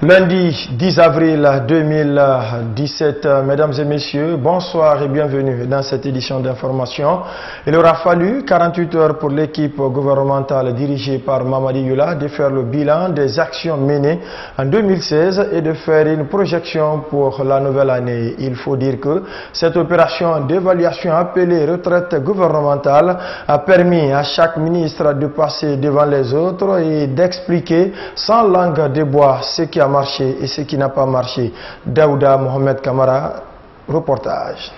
Lundi 10 avril 2017, mesdames et messieurs, bonsoir et bienvenue dans cette édition d'information. Il aura fallu 48 heures pour l'équipe gouvernementale dirigée par Mamadi Youla de faire le bilan des actions menées en 2016 et de faire une projection pour la nouvelle année. Il faut dire que cette opération d'évaluation appelée retraite gouvernementale a permis à chaque ministre de passer devant les autres et d'expliquer sans langue de bois ce qui a marché et ce qui n'a pas marché. Daouda Mohamed Kamara, reportage.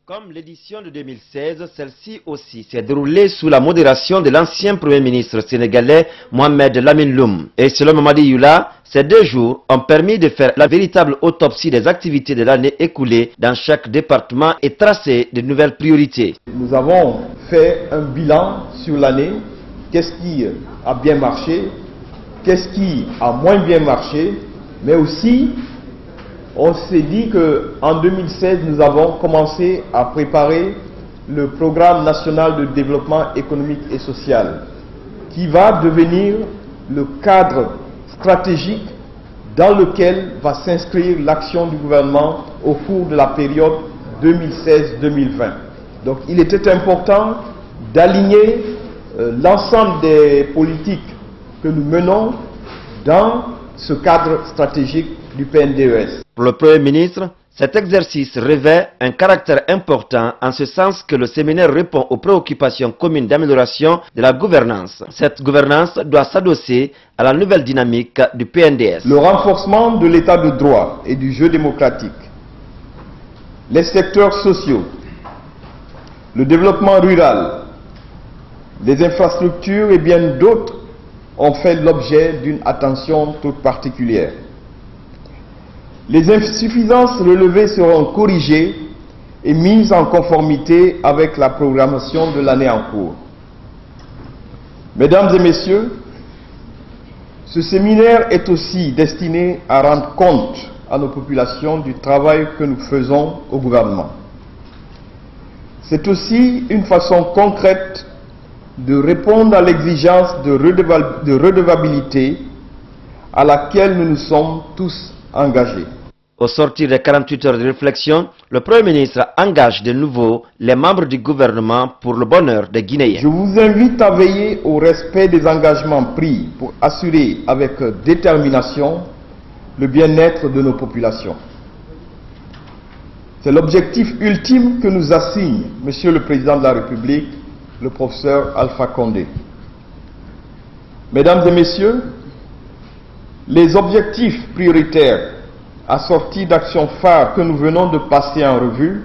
Comme l'édition de 2016, celle-ci aussi s'est déroulée sous la modération de l'ancien Premier ministre sénégalais Mohamed Lamine Loum. Et selon Mamadi Youla, ces 2 jours ont permis de faire la véritable autopsie des activités de l'année écoulée dans chaque département et tracer de nouvelles priorités. Nous avons fait un bilan sur l'année. Qu'est-ce qui a bien marché? Qu'est-ce qui a moins bien marché? Mais aussi, on s'est dit qu'en 2016, nous avons commencé à préparer le programme national de développement économique et social, qui va devenir le cadre stratégique dans lequel va s'inscrire l'action du gouvernement au cours de la période 2016-2020. Donc il était important d'aligner l'ensemble des politiques que nous menons dans ce cadre stratégique du PNDES. Pour le Premier ministre, cet exercice revêt un caractère important en ce sens que le séminaire répond aux préoccupations communes d'amélioration de la gouvernance. Cette gouvernance doit s'adosser à la nouvelle dynamique du PNDS. Le renforcement de l'état de droit et du jeu démocratique, les secteurs sociaux, le développement rural, les infrastructures et bien d'autres ont fait l'objet d'une attention toute particulière. Les insuffisances relevées seront corrigées et mises en conformité avec la programmation de l'année en cours. Mesdames et messieurs, ce séminaire est aussi destiné à rendre compte à nos populations du travail que nous faisons au gouvernement. C'est aussi une façon concrète de répondre à l'exigence de redevabilité à laquelle nous nous sommes tous engagés. Au sortir des 48 heures de réflexion, le Premier ministre engage de nouveau les membres du gouvernement pour le bonheur des Guinéens. Je vous invite à veiller au respect des engagements pris pour assurer avec détermination le bien-être de nos populations. C'est l'objectif ultime que nous assigne Monsieur le Président de la République, le professeur Alpha Condé. Mesdames et messieurs, les objectifs prioritaires assortis d'actions phares que nous venons de passer en revue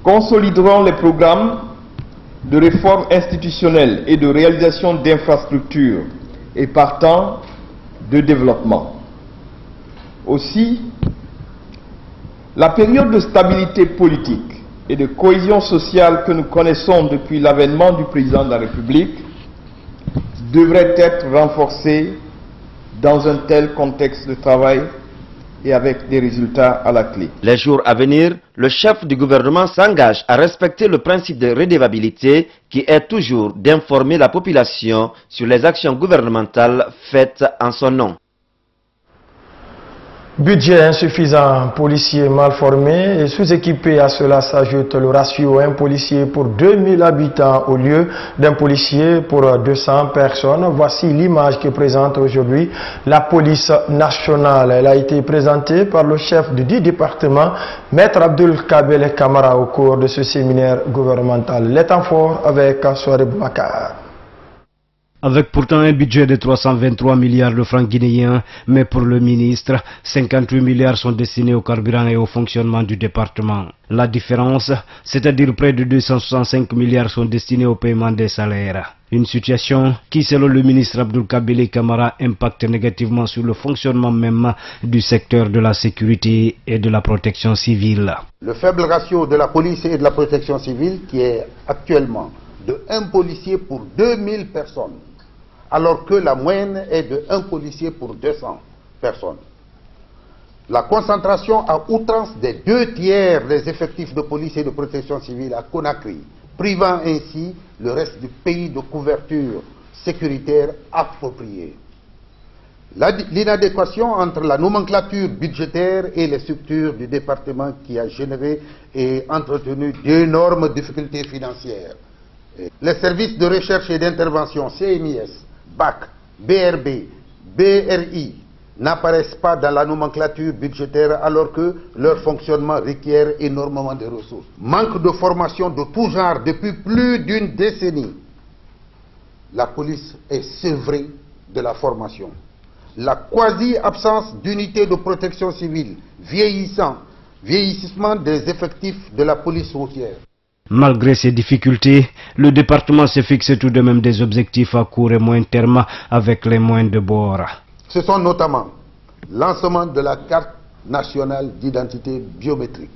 consolideront les programmes de réforme institutionnelle et de réalisation d'infrastructures et partant de développement. Aussi, la période de stabilité politique et de cohésion sociale que nous connaissons depuis l'avènement du président de la République devrait être renforcée dans un tel contexte de travail et avec des résultats à la clé. Les jours à venir, le chef du gouvernement s'engage à respecter le principe de redevabilité qui est toujours d'informer la population sur les actions gouvernementales faites en son nom. Budget insuffisant, policiers mal formés et sous-équipés, à cela s'ajoute le ratio un policier pour 2000 habitants au lieu d'un policier pour 200 personnes. Voici l'image que présente aujourd'hui la police nationale. Elle a été présentée par le chef du dit département, Maître Abdul Kabele Kamara, au cours de ce séminaire gouvernemental. Les temps forts avec Soare Boubacar. Avec pourtant un budget de 323 milliards de francs guinéens, mais pour le ministre, 58 milliards sont destinés au carburant et au fonctionnement du département. La différence, c'est-à-dire près de 265 milliards sont destinés au paiement des salaires. Une situation qui, selon le ministre Abdul Kabele Kamara, impacte négativement sur le fonctionnement même du secteur de la sécurité et de la protection civile. Le faible ratio de la police et de la protection civile qui est actuellement de 1 policier pour 2000 personnes, alors que la moyenne est de 1 policier pour 200 personnes. La concentration à outrance des 2 tiers des effectifs de police et de protection civile à Conakry, privant ainsi le reste du pays de couverture sécuritaire appropriée. L'inadéquation entre la nomenclature budgétaire et les structures du département qui a généré et entretenu d'énormes difficultés financières. Les services de recherche et d'intervention CMIS, BAC, BRB, BRI n'apparaissent pas dans la nomenclature budgétaire alors que leur fonctionnement requiert énormément de ressources. Manque de formation de tout genre depuis plus d'une décennie. La police est sevrée de la formation. La quasi-absence d'unités de protection civile, vieillissement des effectifs de la police routière. Malgré ces difficultés, le département s'est fixé tout de même des objectifs à court et moyen terme avec les moyens de bord. Ce sont notamment lancement de la carte nationale d'identité biométrique,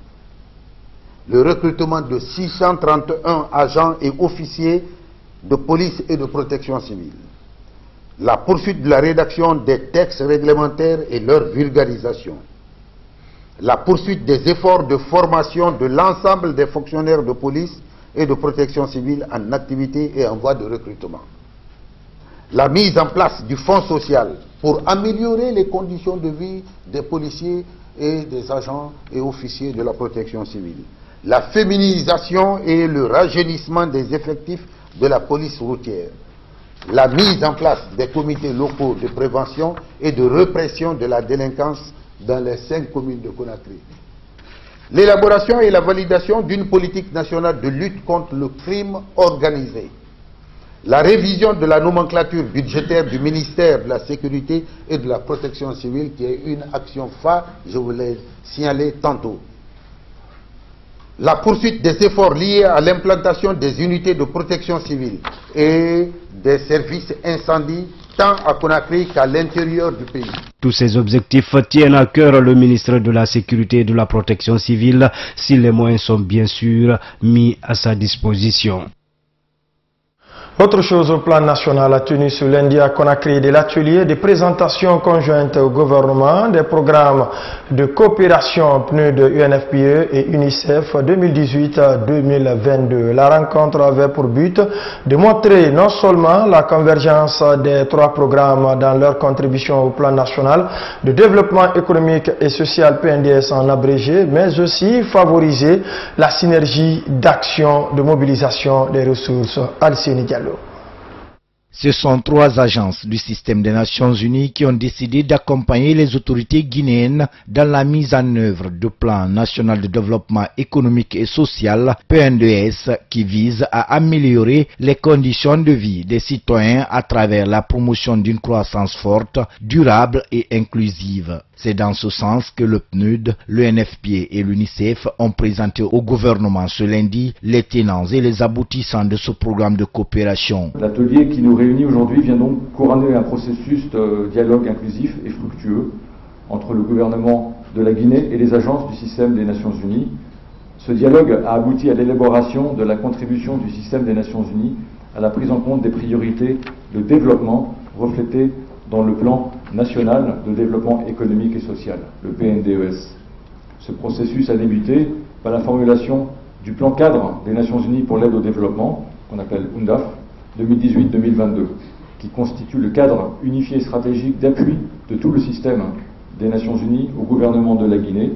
le recrutement de 631 agents et officiers de police et de protection civile, la poursuite de la rédaction des textes réglementaires et leur vulgarisation, la poursuite des efforts de formation de l'ensemble des fonctionnaires de police et de protection civile en activité et en voie de recrutement, la mise en place du fonds social pour améliorer les conditions de vie des policiers et des agents et officiers de la protection civile, la féminisation et le rajeunissement des effectifs de la police routière, la mise en place des comités locaux de prévention et de répression de la délinquance dans les 5 communes de Conakry, l'élaboration et la validation d'une politique nationale de lutte contre le crime organisé, la révision de la nomenclature budgétaire du ministère de la Sécurité et de la Protection civile qui est une action phare, je vous l'ai signalé tantôt. La poursuite des efforts liés à l'implantation des unités de protection civile et des services incendies tant à Conakry qu'à l'intérieur du pays. Tous ces objectifs tiennent à cœur le ministre de la Sécurité et de la Protection civile si les moyens sont bien sûr mis à sa disposition. Autre chose au plan national a tenu ce lundi à Conakry de l'atelier de présentation conjointe au gouvernement des programmes de coopération PNUD de UNFPA et UNICEF 2018-2022. La rencontre avait pour but de montrer non seulement la convergence des 3 programmes dans leur contribution au plan national de développement économique et social PNDS en abrégé, mais aussi favoriser la synergie d'action de mobilisation des ressources al Sénégal. Ce sont 3 agences du système des Nations Unies qui ont décidé d'accompagner les autorités guinéennes dans la mise en œuvre du plan national de développement économique et social PNDS qui vise à améliorer les conditions de vie des citoyens à travers la promotion d'une croissance forte, durable et inclusive. C'est dans ce sens que le PNUD, l'UNFPA et l'UNICEF ont présenté au gouvernement ce lundi les tenants et les aboutissants de ce programme de coopération. L'atelier qui nous réunit aujourd'hui vient donc couronner un processus de dialogue inclusif et fructueux entre le gouvernement de la Guinée et les agences du système des Nations Unies. Ce dialogue a abouti à l'élaboration de la contribution du système des Nations Unies à la prise en compte des priorités de développement reflétées dans le plan national de développement économique et social, le PNDES. Ce processus a débuté par la formulation du plan cadre des Nations Unies pour l'aide au développement, qu'on appelle UNDAF, 2018-2022, qui constitue le cadre unifié stratégique d'appui de tout le système des Nations Unies au gouvernement de la Guinée,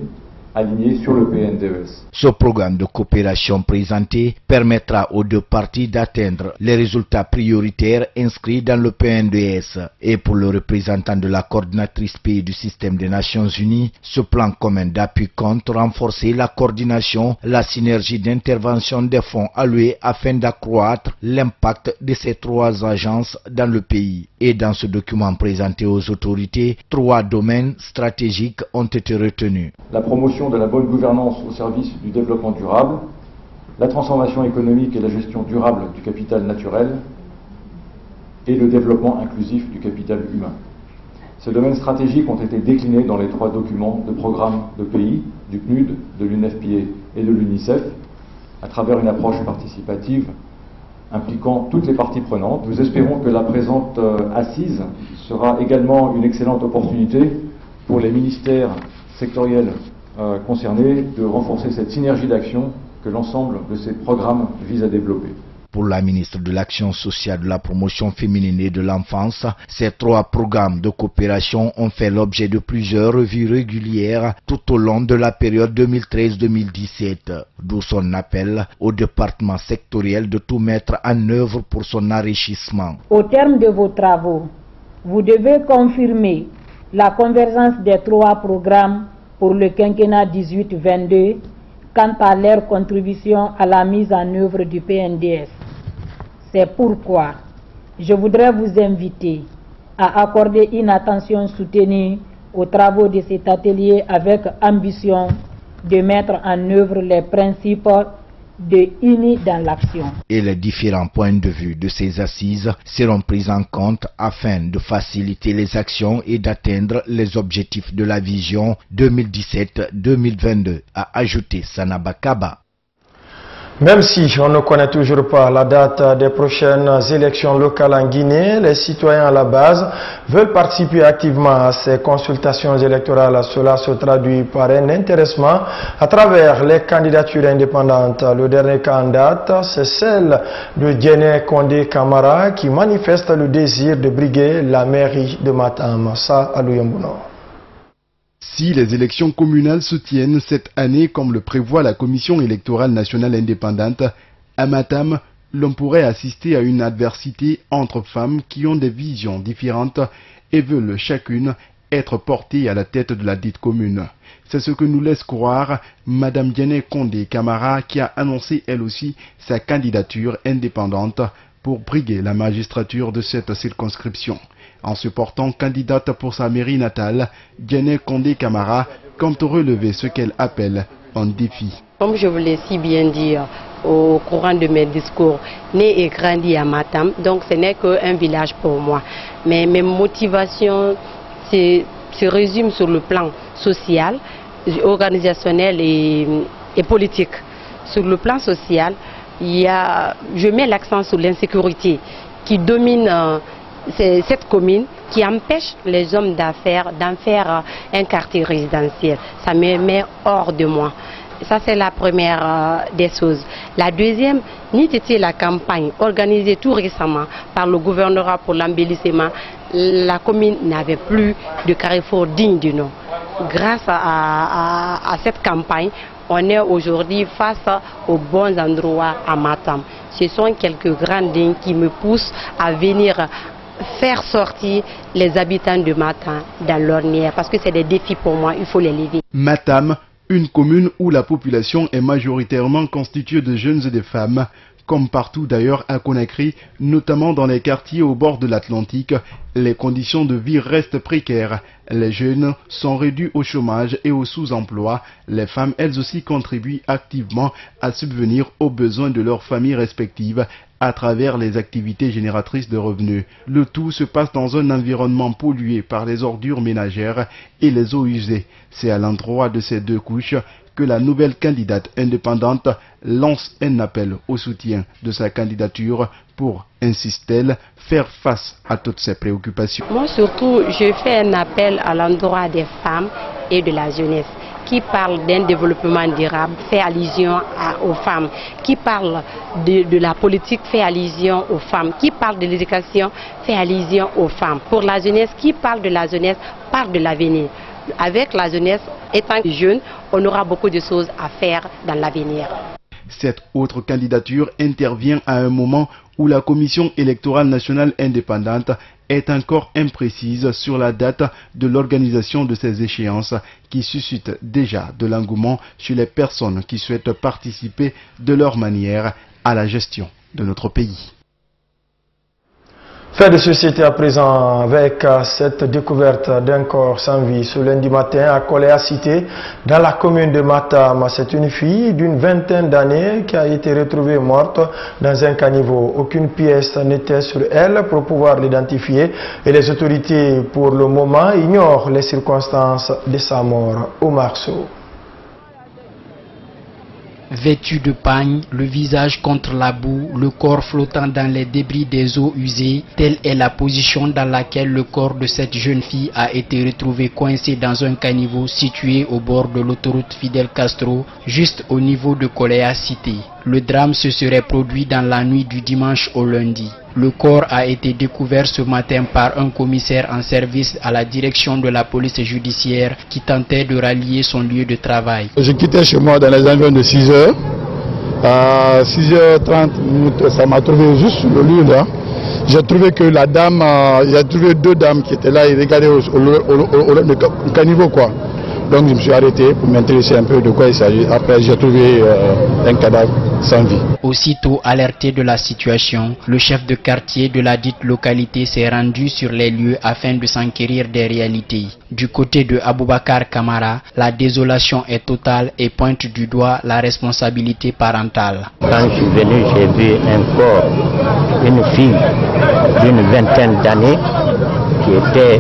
aligné sur le PNDES. Ce programme de coopération présenté permettra aux 2 parties d'atteindre les résultats prioritaires inscrits dans le PNDES. Et pour le représentant de la coordinatrice pays du système des Nations Unies, ce plan commun d'appui compte renforcer la coordination, la synergie d'intervention des fonds alloués afin d'accroître l'impact de ces 3 agences dans le pays. Et dans ce document présenté aux autorités, 3 domaines stratégiques ont été retenus. La promotion de la bonne gouvernance au service du développement durable, la transformation économique et la gestion durable du capital naturel et le développement inclusif du capital humain. Ces domaines stratégiques ont été déclinés dans les 3 documents de programme de pays, du PNUD, de l'UNFPA et de l'UNICEF, à travers une approche participative impliquant toutes les parties prenantes. Nous espérons que la présente assise sera également une excellente opportunité pour les ministères sectoriels concernés de renforcer cette synergie d'action que l'ensemble de ces programmes vise à développer. Pour la ministre de l'Action sociale, de la promotion féminine et de l'enfance, ces 3 programmes de coopération ont fait l'objet de plusieurs revues régulières tout au long de la période 2013-2017, d'où son appel au département sectoriel de tout mettre en œuvre pour son enrichissement. Au terme de vos travaux, vous devez confirmer la convergence des 3 programmes pour le quinquennat 18-22 quant à leur contribution à la mise en œuvre du PNDS. C'est pourquoi je voudrais vous inviter à accorder une attention soutenue aux travaux de cet atelier avec ambition de mettre en œuvre les principes de unis dans l'action. Et les différents points de vue de ces assises seront pris en compte afin de faciliter les actions et d'atteindre les objectifs de la vision 2017-2022, a ajouté Sanaba Kaba. Même si on ne connaît toujours pas la date des prochaines élections locales en Guinée, les citoyens à la base veulent participer activement à ces consultations électorales. Cela se traduit par un intéressement à travers les candidatures indépendantes. Le dernier cas en date, c'est celle de Djené Kondé Kamara qui manifeste le désir de briguer la mairie de Matam. Ça, à Louyambuno. Si les élections communales se tiennent cette année comme le prévoit la Commission électorale nationale indépendante, à Matam, l'on pourrait assister à une adversité entre femmes qui ont des visions différentes et veulent chacune être portées à la tête de la dite commune. C'est ce que nous laisse croire Madame Djené Kondé Kamara qui a annoncé elle aussi sa candidature indépendante pour briguer la magistrature de cette circonscription. En se portant candidate pour sa mairie natale, Djené Kondé Kamara compte relever ce qu'elle appelle un défi. Comme je vous l'ai si bien dit au courant de mes discours, né et grandi à Matam, donc ce n'est qu'un village pour moi. Mais mes motivations se résument sur le plan social, organisationnel et politique. Sur le plan social, je mets l'accent sur l'insécurité qui domine cette commune, qui empêche les hommes d'affaires d'en faire un quartier résidentiel. Ça me met hors de moi. Ça, c'est la première des choses. La deuxième, n'eût été la campagne organisée tout récemment par le gouvernement pour l'embellissement, la commune n'avait plus de carrefour digne du nom. Grâce à cette campagne, on est aujourd'hui face aux bons endroits à Matam. Ce sont quelques grandes lignes qui me poussent à venir faire sortir les habitants de Matam dans l'ornière, parce que c'est des défis pour moi, il faut les lever. Matam, une commune où la population est majoritairement constituée de jeunes et de femmes, comme partout d'ailleurs à Conakry, notamment dans les quartiers au bord de l'Atlantique, les conditions de vie restent précaires. Les jeunes sont réduits au chômage et au sous-emploi. Les femmes, elles aussi, contribuent activement à subvenir aux besoins de leurs familles respectives à travers les activités génératrices de revenus. Le tout se passe dans un environnement pollué par les ordures ménagères et les eaux usées. C'est à l'endroit de ces deux couches que la nouvelle candidate indépendante lance un appel au soutien de sa candidature pour, insiste-t-elle, faire face à toutes ces préoccupations. Moi surtout, je fais un appel à l'endroit des femmes et de la jeunesse. Qui parle d'un développement durable fait allusion aux femmes. Qui parle de la politique fait allusion aux femmes. Qui parle de l'éducation fait allusion aux femmes. Pour la jeunesse, qui parle de la jeunesse parle de l'avenir. Avec la jeunesse, étant jeune, on aura beaucoup de choses à faire dans l'avenir. Cette autre candidature intervient à un moment où la Commission électorale nationale indépendante est encore imprécise sur la date de l'organisation de ces échéances qui suscitent déjà de l'engouement chez les personnes qui souhaitent participer de leur manière à la gestion de notre pays. Fait de société à présent avec cette découverte d'un corps sans vie ce lundi matin à Koléa Cité dans la commune de Matam. C'est une fille d'une vingtaine d'années qui a été retrouvée morte dans un caniveau. Aucune pièce n'était sur elle pour pouvoir l'identifier et les autorités pour le moment ignorent les circonstances de sa mort. Omar Sow. Vêtu de pagne, le visage contre la boue, le corps flottant dans les débris des eaux usées, telle est la position dans laquelle le corps de cette jeune fille a été retrouvé coincé dans un caniveau situé au bord de l'autoroute Fidel Castro, juste au niveau de Kolea Cité. Le drame se serait produit dans la nuit du dimanche au lundi. Le corps a été découvert ce matin par un commissaire en service à la direction de la police judiciaire qui tentait de rallier son lieu de travail. Je quittais chez moi dans les environs de 6 h. À 6h30, ça m'a trouvé juste sur le lieu là. J'ai trouvé que la dame, j'ai trouvé 2 dames qui étaient là et regardaient au caniveau quoi. Donc je me suis arrêté pour m'intéresser un peu de quoi il s'agit. Après j'ai trouvé un cadavre sans vie. Aussitôt alerté de la situation, le chef de quartier de la dite localité s'est rendu sur les lieux afin de s'enquérir des réalités. Du côté de Aboubakar Kamara, la désolation est totale et pointe du doigt la responsabilité parentale. Quand je suis venu, j'ai vu un corps, une fille d'une vingtaine d'années qui était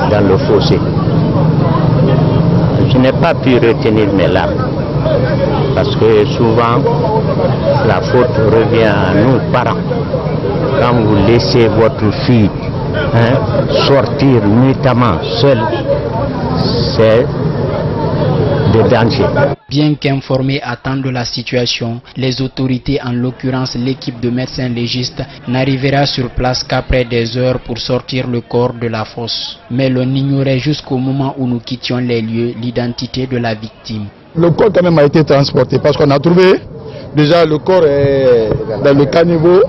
dans le fossé. Je n'ai pas pu retenir mes larmes parce que souvent la faute revient à nous parents. Quand vous laissez votre fille sortir nuitamment seule, c'est de danger. Bien qu'informés à temps de la situation, les autorités, en l'occurrence l'équipe de médecins légistes, n'arrivera sur place qu'après des heures pour sortir le corps de la fosse. Mais l'on ignorait jusqu'au moment où nous quittions les lieux l'identité de la victime. Le corps quand même a été transporté parce qu'on a trouvé déjà le corps est dans le caniveau,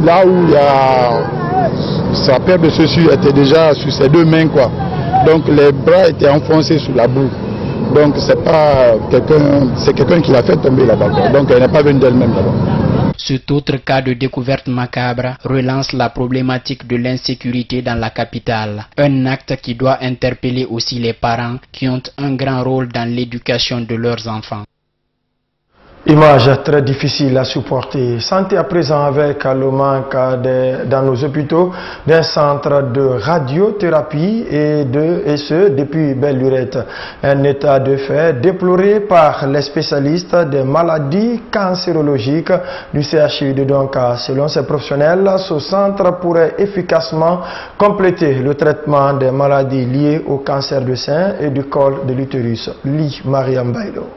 là où il y a sa paire de chaussures était déjà sur ses 2 mains quoi. Donc les bras étaient enfoncés sous la boue. Donc c'est pas quelqu'un, c'est quelqu'un qui l'a fait tomber là-bas. Donc elle n'est pas venue d'elle-même là-bas. Cet autre cas de découverte macabre relance la problématique de l'insécurité dans la capitale. Un acte qui doit interpeller aussi les parents qui ont un grand rôle dans l'éducation de leurs enfants. Image très difficile à supporter. Santé à présent avec le manque dans nos hôpitaux d'un centre de radiothérapie et ce depuis belle lurette. Un état de fait déploré par les spécialistes des maladies cancérologiques du CHU de Donka. Selon ces professionnels, ce centre pourrait efficacement compléter le traitement des maladies liées au cancer du sein et du col de l'utérus. Li Mariam Bailo.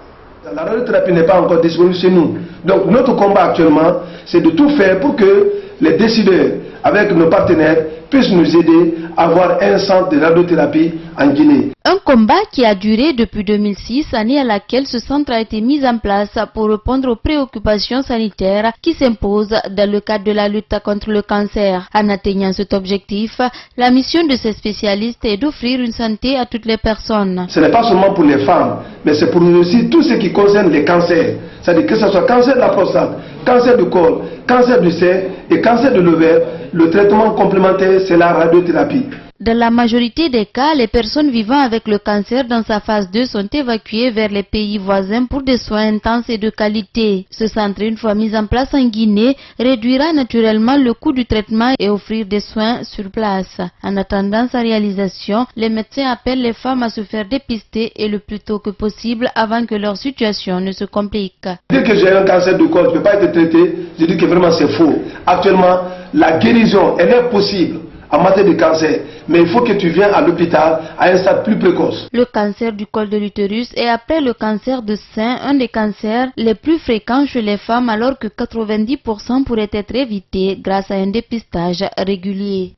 La radiothérapie n'est pas encore disponible chez nous. Donc notre combat actuellement, c'est de tout faire pour que les décideurs, avec nos partenaires, puissent nous aider à avoir un centre de radiothérapie en Guinée. Un combat qui a duré depuis 2006, année à laquelle ce centre a été mis en place pour répondre aux préoccupations sanitaires qui s'imposent dans le cadre de la lutte contre le cancer. En atteignant cet objectif, la mission de ces spécialistes est d'offrir une santé à toutes les personnes. Ce n'est pas seulement pour les femmes, mais c'est pour aussi tout ce qui concerne les cancers. C'est-à-dire que ce soit cancer de la prostate, cancer du col, cancer du sein et cancer de l'ovaire, le traitement complémentaire c'est la radiothérapie. Dans la majorité des cas, les personnes vivant avec le cancer dans sa phase 2 sont évacuées vers les pays voisins pour des soins intenses et de qualité. Ce centre, une fois mis en place en Guinée, réduira naturellement le coût du traitement et offrir des soins sur place. En attendant sa réalisation, les médecins appellent les femmes à se faire dépister et le plus tôt que possible avant que leur situation ne se complique. Dire que j'ai un cancer du col, je ne peux pas être traité, je dis que vraiment c'est faux. Actuellement, la guérison, elle est possible en matière de cancer, mais il faut que tu viennes à l'hôpital à un stade plus précoce. Le cancer du col de l'utérus est après le cancer de sein un des cancers les plus fréquents chez les femmes alors que 90% pourraient être évités grâce à un dépistage régulier.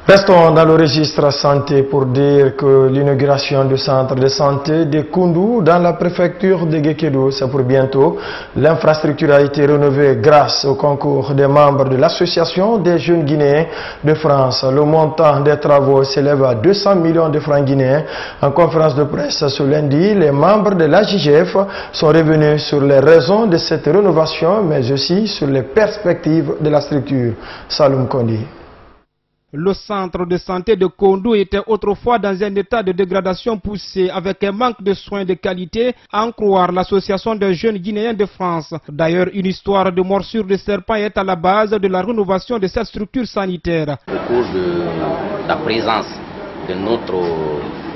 Restons dans le registre santé pour dire que l'inauguration du centre de santé de Koundou dans la préfecture de Guékédou, c'est pour bientôt. L'infrastructure a été rénovée grâce au concours des membres de l'association des jeunes guinéens de France. Le montant des travaux s'élève à 200 millions de francs guinéens. En conférence de presse ce lundi, les membres de l'AJGF sont revenus sur les raisons de cette rénovation, mais aussi sur les perspectives de la structure. Saloum Kondi. Le centre de santé de Koundou était autrefois dans un état de dégradation poussée avec un manque de soins de qualité, à en croire l'association des jeunes guinéens de France. D'ailleurs, une histoire de morsure de serpent est à la base de la rénovation de cette structure sanitaire. Au cours de la présence de notre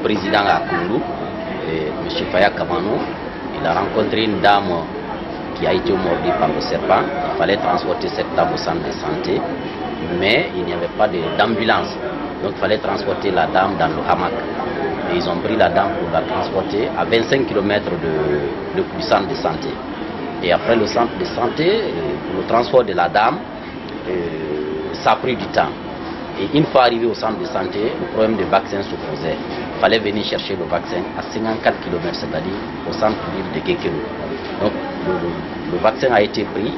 président à Koundou, M. Faya Kamano, il a rencontré une dame qui a été mordue par le serpent. Il fallait transporter cette dame au centre de santé, mais il n'y avait pas d'ambulance. Donc il fallait transporter la dame dans le hamac. Et ils ont pris la dame pour la transporter à 25 km du centre de santé. Et après le centre de santé, pour le transport de la dame, ça a pris du temps. Et une fois arrivé au centre de santé, le problème de vaccin se posait. Il fallait venir chercher le vaccin à 54 km, c'est-à-dire au centre de Guékélo. Donc le vaccin a été pris.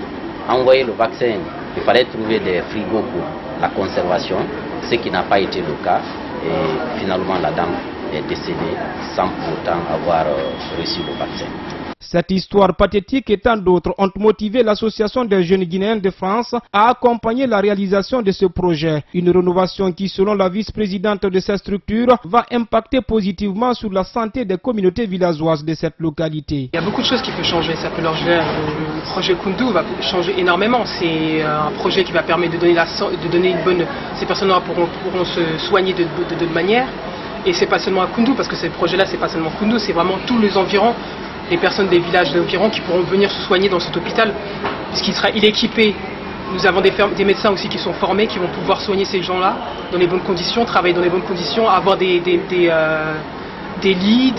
Envoyer le vaccin, il fallait trouver des frigos pour la conservation, ce qui n'a pas été le cas. Et finalement, la dame est décédée sans pour autant avoir reçu le vaccin. Cette histoire pathétique et tant d'autres ont motivé l'Association des jeunes Guinéens de France à accompagner la réalisation de ce projet. Une rénovation qui, selon la vice-présidente de cette structure, va impacter positivement sur la santé des communautés villageoises de cette localité. Il y a beaucoup de choses qui peuvent changer. Ça peut le projet Koundou va changer énormément. C'est un projet qui va permettre de donner une bonne... Ces personnes-là pourront se soigner de manière. Et c'est pas seulement à Koundou, parce que ce projet-là, c'est pas seulement Koundou, c'est vraiment tous les environs. Les personnes des villages environs qui pourront venir se soigner dans cet hôpital, puisqu'il est équipé. Nous avons des médecins aussi qui sont formés, qui vont pouvoir soigner ces gens-là dans les bonnes conditions, travailler dans les bonnes conditions, avoir des lits,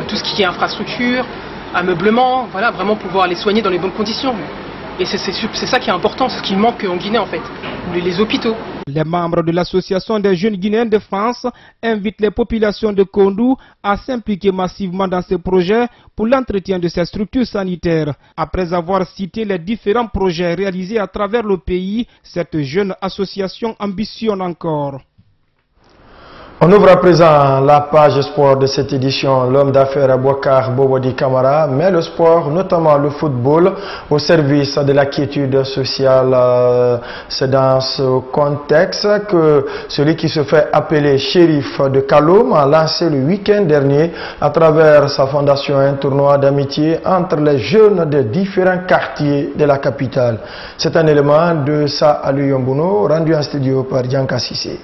tout ce qui est infrastructure, ameublement, voilà, vraiment pouvoir les soigner dans les bonnes conditions. Et c'est ça qui est important, c'est ce qui manque en Guinée en fait, les hôpitaux. Les membres de l'Association des jeunes Guinéens de France invitent les populations de Koundou à s'impliquer massivement dans ce projet pour l'entretien de ces structures sanitaires. Après avoir cité les différents projets réalisés à travers le pays, cette jeune association ambitionne encore. On ouvre à présent la page sport de cette édition. L'homme d'affaires Abouakar Bobodi Kamara met le sport, notamment le football, au service de la quiétude sociale. C'est dans ce contexte que celui qui se fait appeler shérif de Kaloum a lancé le week-end dernier à travers sa fondation un tournoi d'amitié entre les jeunes de différents quartiers de la capitale. C'est un élément de Sa Aluyombuno rendu en studio par Dianka Sissé.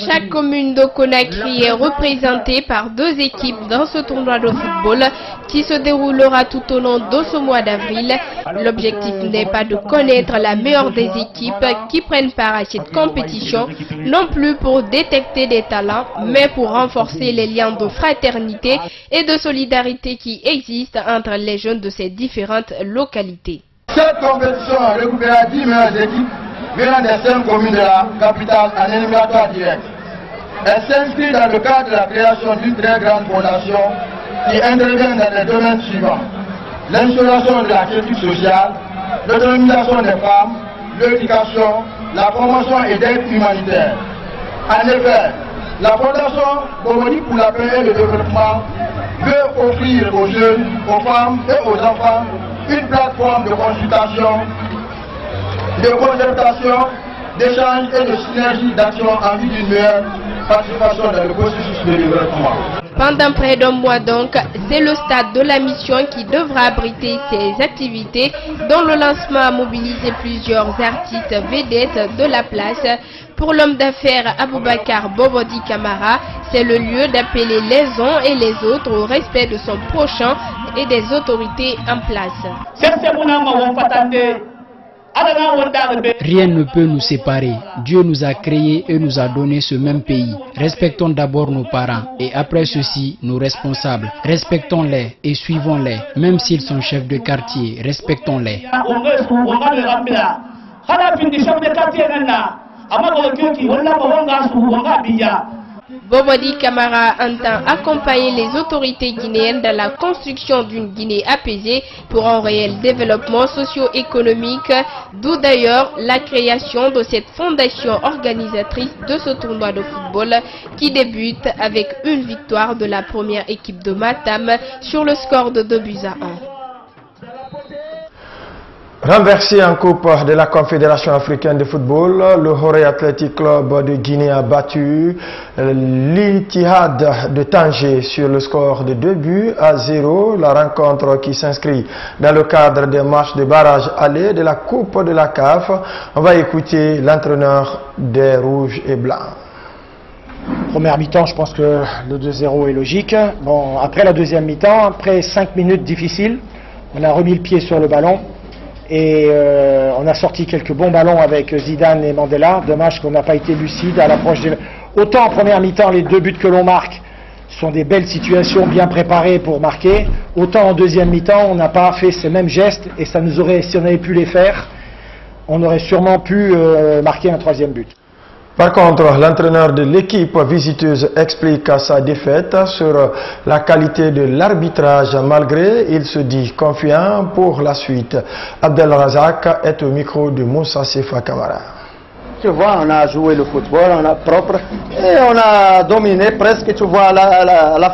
Chaque commune de Conakry est représentée par 2 équipes dans ce tournoi de football qui se déroulera tout au long de ce mois d'avril. L'objectif n'est pas de connaître la meilleure des équipes qui prennent part à cette compétition, non plus pour détecter des talents, mais pour renforcer les liens de fraternité et de solidarité qui existent entre les jeunes de ces différentes localités. Cette compétition a récupéré 10 meilleures équipes venant des 5 communes de la capitale en éliminatoire direct. Elle s'inscrit dans le cadre de la création d'une très grande fondation qui intervient dans les domaines suivants: l'instauration de la quiétude sociale, l'autonomisation des femmes, l'éducation, la promotion et l'aide humanitaire. En effet, la fondation Bobodi pour la paix et le développement veut offrir aux jeunes, aux femmes et aux enfants une plateforme de consultation, de concertation, d'échange et de synergie d'action en vue d'une meilleure participation dans le processus de développement. Pendant près d'un mois donc, c'est le stade de la mission qui devra abriter ces activités dont le lancement a mobilisé plusieurs artistes vedettes de la place. Pour l'homme d'affaires Aboubacar Bobodi Kamara, c'est le lieu d'appeler les uns et les autres au respect de son prochain et des autorités en place. Rien ne peut nous séparer. Dieu nous a créés et nous a donné ce même pays. Respectons d'abord nos parents et après ceci nos responsables. Respectons-les et suivons-les. Même s'ils sont chefs de quartier, respectons-les. Bobodi Kamara entend accompagner les autorités guinéennes dans la construction d'une Guinée apaisée pour un réel développement socio-économique, d'où d'ailleurs la création de cette fondation organisatrice de ce tournoi de football qui débute avec une victoire de la première équipe de Matam sur le score de 2-1. Renversé en coupe de la Confédération africaine de football, le Horé Athletic Club de Guinée a battu l'Ittihad de Tanger sur le score de 2-0. La rencontre qui s'inscrit dans le cadre des matchs de barrage aller de la Coupe de la CAF. On va écouter l'entraîneur des Rouges et Blancs. Première mi-temps, je pense que le 2-0 est logique. Bon, après la deuxième mi-temps, après 5 minutes difficiles, on a remis le pied sur le ballon et on a sorti quelques bons ballons avec Zidane et Mandela. Dommage qu'on n'a pas été lucide à l'approche des... Autant en première mi-temps, les 2 buts que l'on marque sont des belles situations bien préparées pour marquer, autant en deuxième mi-temps, on n'a pas fait ces mêmes gestes et ça nous aurait, si on avait pu les faire, on aurait sûrement pu marquer un 3e but. Par contre, l'entraîneur de l'équipe visiteuse explique sa défaite sur la qualité de l'arbitrage, malgré il se dit confiant pour la suite. Abdel Razak est au micro de Moussa Sefa Kamara. Tu vois, on a joué le football, on a propre et on a dominé presque. Tu vois, la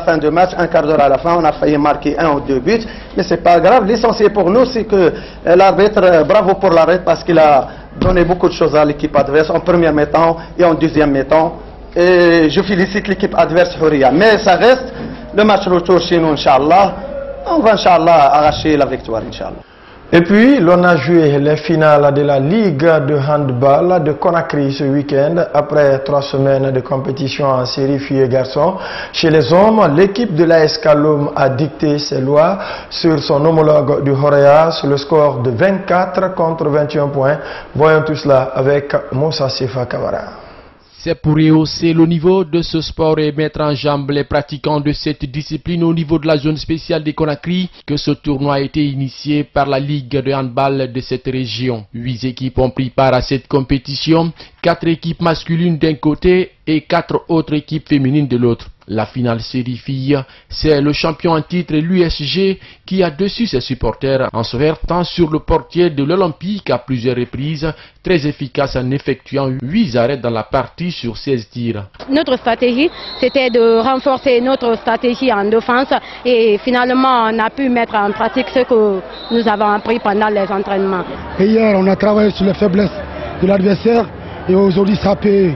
fin du match, un quart d'heure à la fin, on a failli marquer 1 ou 2 buts, mais c'est pas grave. L'essentiel pour nous, c'est que l'arbitre, bravo pour l'arbitre parce qu'il a donné beaucoup de choses à l'équipe adverse en première mi-temps et en deuxième mi-temps. Et je félicite l'équipe adverse Houria. Mais ça reste le match retour chez nous, Inch'Allah. On va, Inch'Allah, arracher la victoire, Inch'Allah. Et puis, l'on a joué les finales de la Ligue de handball de Conakry ce week-end. Après 3 semaines de compétition en série filles et garçons, chez les hommes, l'équipe de l'AS Kaloum a dicté ses lois sur son homologue du Horea sur le score de 24 contre 21 points. Voyons tout cela avec Moussa Sefa Kamara. C'est pour rehausser le niveau de ce sport et mettre en jambe les pratiquants de cette discipline au niveau de la zone spéciale de Conakry que ce tournoi a été initié par la Ligue de handball de cette région. 8 équipes ont pris part à cette compétition, 4 équipes masculines d'un côté et 4 autres équipes féminines de l'autre. La finale série filles, c'est le champion en titre l'USG qui a déçu ses supporters en se heurtant sur le portier de l'Olympique à plusieurs reprises, très efficace en effectuant 8 arrêts dans la partie sur 16 tirs. Notre stratégie, c'était de renforcer notre stratégie en défense et finalement on a pu mettre en pratique ce que nous avons appris pendant les entraînements. Et hier, on a travaillé sur les faiblesses de l'adversaire et aujourd'hui ça paye.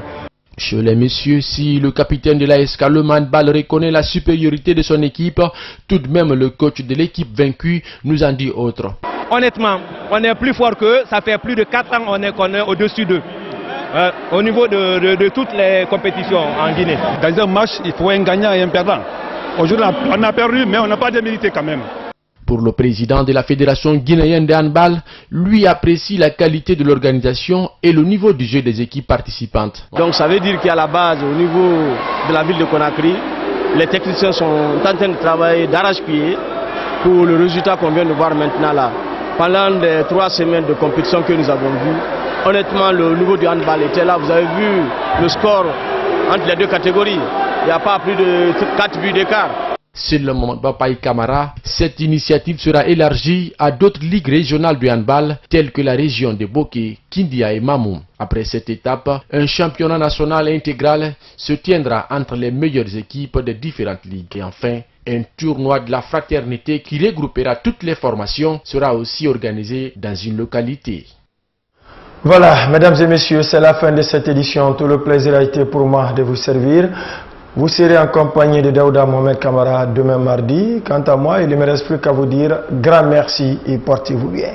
Chez les messieurs, si le capitaine de l'AS Kaloum handball reconnaît la supériorité de son équipe, tout de même le coach de l'équipe vaincue nous en dit autre. Honnêtement, on est plus fort qu'eux, ça fait plus de 4 ans qu'on est au-dessus d'eux. Au niveau de toutes les compétitions en Guinée. Dans un match, il faut un gagnant et un perdant. Aujourd'hui, on a perdu, mais on n'a pas démérité quand même. Pour le président de la Fédération guinéenne de handball, lui apprécie la qualité de l'organisation et le niveau du jeu des équipes participantes. Donc ça veut dire qu'à la base, au niveau de la ville de Conakry, les techniciens sont en train de travailler d'arrache-pied pour le résultat qu'on vient de voir maintenant là. Pendant les 3 semaines de compétition que nous avons vues, honnêtement le niveau du handball était là. Vous avez vu le score entre les 2 catégories. Il n'y a pas plus de 4 buts d'écart. Selon Bapaï Kamara, cette initiative sera élargie à d'autres ligues régionales du handball, telles que la région de Boké, Kindia et Mamoum. Après cette étape, un championnat national intégral se tiendra entre les meilleures équipes des différentes ligues. Et enfin, un tournoi de la fraternité qui regroupera toutes les formations sera aussi organisé dans une localité. Voilà, mesdames et messieurs, c'est la fin de cette édition. Tout le plaisir a été pour moi de vous servir. Vous serez en compagnie de Daouda Mohamed Kamara demain mardi. Quant à moi, il ne me reste plus qu'à vous dire grand merci et portez-vous bien.